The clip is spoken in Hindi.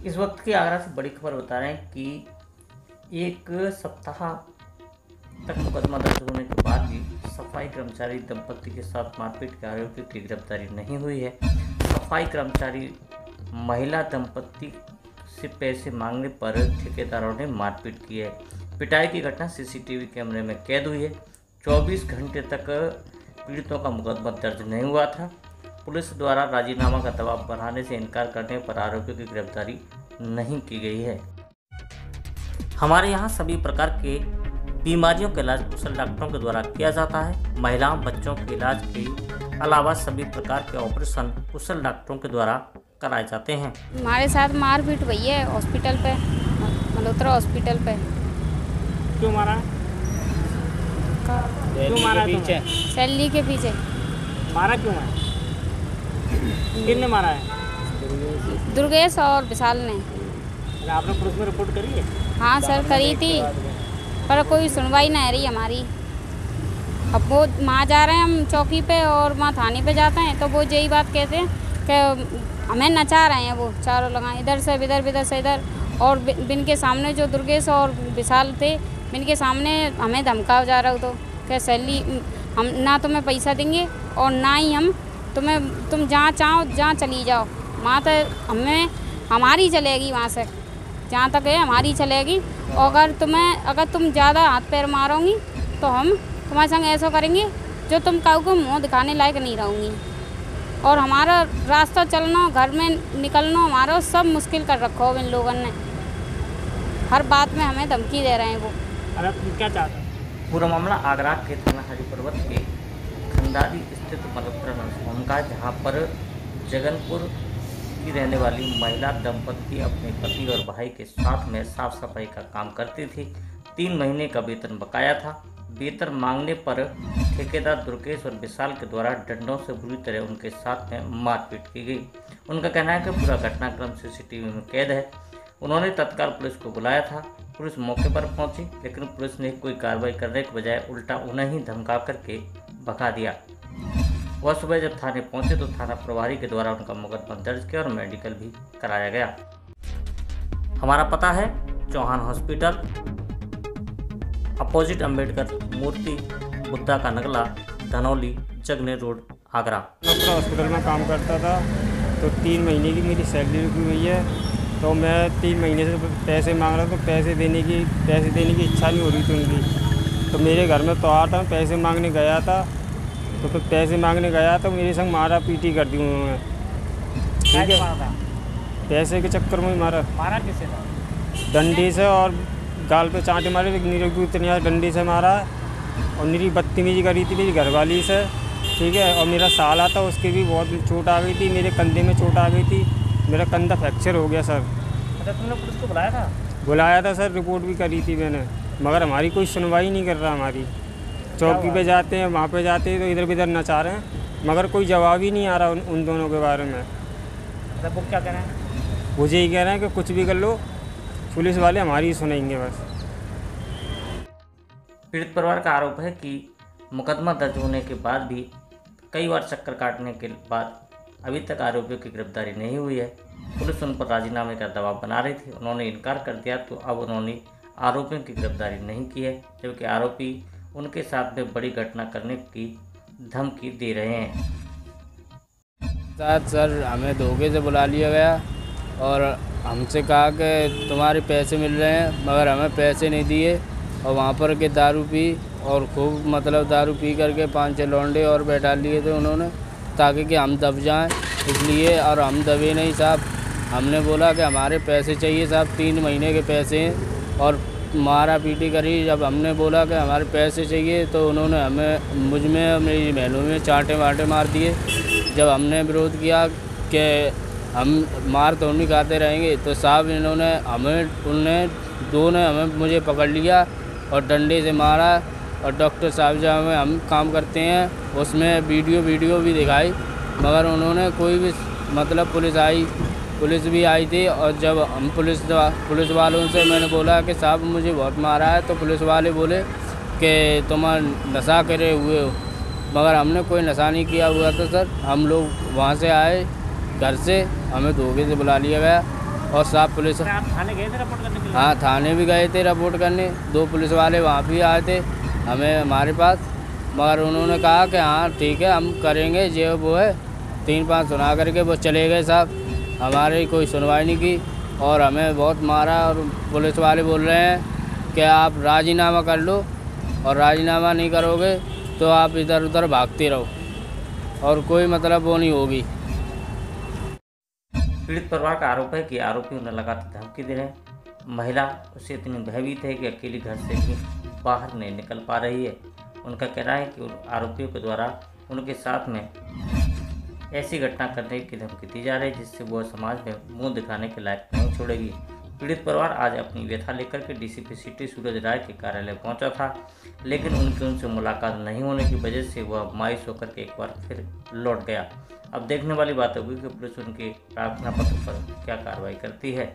इस वक्त की आगरा से बड़ी खबर बता रहे हैं कि एक सप्ताह तक मुकदमा दर्ज होने के बाद भी सफाई कर्मचारी दंपति के साथ मारपीट के आरोपी की गिरफ्तारी नहीं हुई है। सफाई कर्मचारी महिला दंपति से पैसे मांगने पर ठेकेदारों ने मारपीट की है। पिटाई की घटना सीसीटीवी कैमरे में कैद हुई है। 24 घंटे तक पीड़ितों का मुकदमा दर्ज नहीं हुआ था। पुलिस द्वारा राजीनामा का दबाव बढ़ाने से इनकार करने पर आरोपियों की गिरफ्तारी नहीं की गई है। हमारे यहाँ सभी प्रकार के बीमारियों का इलाज कुशल डॉक्टरों के द्वारा किया जाता है। महिलाओं बच्चों के इलाज के अलावा सभी प्रकार के ऑपरेशन कुशल डॉक्टरों के द्वारा कराए जाते हैं। हमारे साथ मारपीट हुई है हॉस्पिटल पे, मल्होत्रा हॉस्पिटल पे। क्यों मारा? क्यों मारा? पीछे सैलरी के पीछे मारा क्यों है? किसने मारा है? दुर्गेश और विशाल ने। आपने पुलिस में रिपोर्ट करी है? हाँ सर, करी थी, पर कोई सुनवाई नहीं रही हमारी। अब वो वहाँ जा रहे हैं हम चौकी पे और वहाँ थाने पे जाते हैं तो वो यही बात कहते हैं कि हमें नचा रहे हैं। वो चारों लगाए इधर से इधर से इधर, और बिन के सामने जो दुर्गेश और विशाल थे, बिन के सामने हमें धमकाया जा रहा हो तो क्या सैलरी हम ना तुम्हें पैसा देंगे और ना ही हम तुम जहाँ चाहो जहाँ चली जाओ, वहाँ तो हमारी चलेगी, वहाँ से जहाँ तक है हमारी चलेगी। और अगर तुम ज़्यादा हाथ पैर मारोगी तो हम तुम्हारे संग ऐसा करेंगे जो तुम काऊ को मुँह दिखाने लायक नहीं रहूँगी। और हमारा रास्ता चलना, घर में निकलना हमारा सब मुश्किल कर रखा हो इन लोगों ने। हर बात में हमें धमकी दे रहे हैं वो। अरे तुम क्या चाहते हो? पूरा मामला आगरा के थाना हरी पर्वत के खंडारी स्थित मल्होत्रा नर्सिंग होम का, जहाँ पर जगनपुर की रहने वाली महिला दंपति अपने पति और भाई के साथ में साफ सफाई का काम करती थी। 3 महीने का वेतन बकाया था। वेतन मांगने पर ठेकेदार दुर्गेश और विशाल के द्वारा डंडों से बुरी तरह उनके साथ में मारपीट की गई। उनका कहना है कि पूरा घटनाक्रम सीसीटीवी में कैद है। उन्होंने तत्काल पुलिस को बुलाया था। पुलिस मौके पर पहुंची, लेकिन पुलिस ने कोई कार्रवाई करने के बजाय उल्टा उन्हें ही धमका करके भगा दिया। वह सुबह जब थाने पहुंचे तो थाना प्रभारी के द्वारा उनका मुकदमा दर्ज किया और मेडिकल भी कराया गया। हमारा पता है चौहान हॉस्पिटल, अपोजिट अंबेडकर मूर्ति, बुद्धा का नगला, धनौली, जगने रोड, आगरा। मल्होत्रा हॉस्पिटल में काम करता था तो 3 महीने की मेरी सैलरी रुकी हुई है। तो मैं 3 महीने से पैसे मांग रहा था, तो पैसे देने की इच्छा नहीं हो रही थी उनकी। तो मेरे घर में तो आता पैसे मांगने गया था, तो फिर पैसे मांगने गया तो मेरे संग मारा पीटी कर दी उन्होंने। ठीक है, पैसे के चक्कर में मारा। मारा किससे था? डंडे से, और गाल पे चांटे मारे, इतने डंडे से मारा। और मेरी बदतमीजी करी थी मेरी घरवाली से। ठीक है, और मेरा साला था, उसके भी बहुत चोट आ गई थी, मेरे कंधे में चोट आ गई थी, मेरा कंधा फ्रैक्चर हो गया सर। अच्छा, तुमने पुलिस को बुलाया था? बुलाया था सर, रिपोर्ट भी करी थी मैंने, मगर हमारी कोई सुनवाई नहीं कर रहा। हमारी चौकी पे जाते हैं, वहाँ पे जाते हैं तो इधर उधर नचा रहे हैं, मगर कोई जवाब ही नहीं आ रहा उन दोनों के बारे में। अच्छा, वो क्या कह रहे हैं? मुझे ही कह रहे हैं कि कुछ भी कर लो, पुलिस वाले हमारी ही सुनेंगे बस। पीड़ित परिवार का आरोप है कि मुकदमा दर्ज होने के बाद भी कई बार चक्कर काटने के बाद अभी तक आरोपियों की गिरफ्तारी नहीं हुई है। पुलिस उन पर राजीनामे का दबाव बना रही थी। उन्होंने इनकार कर दिया तो अब उन्होंने आरोपियों की गिरफ्तारी नहीं की है, जबकि आरोपी उनके साथ में बड़ी घटना करने की धमकी दे रहे हैं। सर हमें धोखे से बुला लिया गया और हमसे कहा कि तुम्हारे पैसे मिल रहे हैं, मगर हमें पैसे नहीं दिए। और वहाँ पर के दारू पी और खूब दारू पी करके 5-6 लौंडे और बैठा लिए थे उन्होंने, ताकि कि हम दब जाएं, इसलिए। और हम दबे नहीं साहब। हमने बोला कि हमारे पैसे चाहिए साहब, 3 महीने के पैसे हैं, और मारा पीटी करी। जब हमने बोला कि हमारे पैसे चाहिए तो उन्होंने मुझ में और मेरी बहनों में चांटे वाटे मार दिए। जब हमने विरोध किया कि हम मार तो नहीं खाते रहेंगे, तो साहब मुझे पकड़ लिया और डंडे से मारा। और डॉक्टर साहब जहाँ में हम काम करते हैं उसमें वीडियो भी दिखाई, मगर उन्होंने कोई भी पुलिस भी आई थी। और जब हम पुलिस वालों से मैंने बोला कि साहब मुझे बहुत मारा है, तो पुलिस वाले बोले कि तुम नशा करे हुए हो, मगर हमने कोई नशा नहीं किया हुआ था सर। हम लोग वहाँ से आए घर से, हमें धोखे से बुला लिया गया और साफ पुलिस। आप थाने गए थे रिपोर्ट करने के लिए? हाँ, थाने भी गए थे रिपोर्ट करने, 2 पुलिस वाले वहाँ भी आए थे हमारे पास, मगर उन्होंने कहा कि हाँ ठीक है हम करेंगे जो वो है। 3-5 सुना करके वो चले गए साहब, हमारी कोई सुनवाई नहीं की और हमें बहुत मारा। और पुलिस वाले बोल रहे हैं कि आप राजीनामा कर लो, और राजीनामा नहीं करोगे तो आप इधर उधर भागते रहो और कोई मतलब वो नहीं होगी। पीड़ित परिवार का आरोप है कि आरोपी उन्हें लगातार धमकी दे रहे हैं। महिला उससे इतनी भयभीत है कि अकेली घर से भी बाहर नहीं निकल पा रही है। उनका कहना है कि आरोपियों के द्वारा उनके साथ में ऐसी घटना करने की धमकी दी जा रही है जिससे वह समाज में मुंह दिखाने के लायक नहीं छोड़ेगी। पीड़ित परिवार आज अपनी व्यथा लेकर के डीसीपी सिटी सूरज राय के कार्यालय पहुंचा था, लेकिन उनसे मुलाकात नहीं होने की वजह से वह मायूस होकर के एक बार फिर लौट गया। अब देखने वाली बात होगी कि पुलिस उनके प्रार्थना पत्र पर क्या कार्रवाई करती है।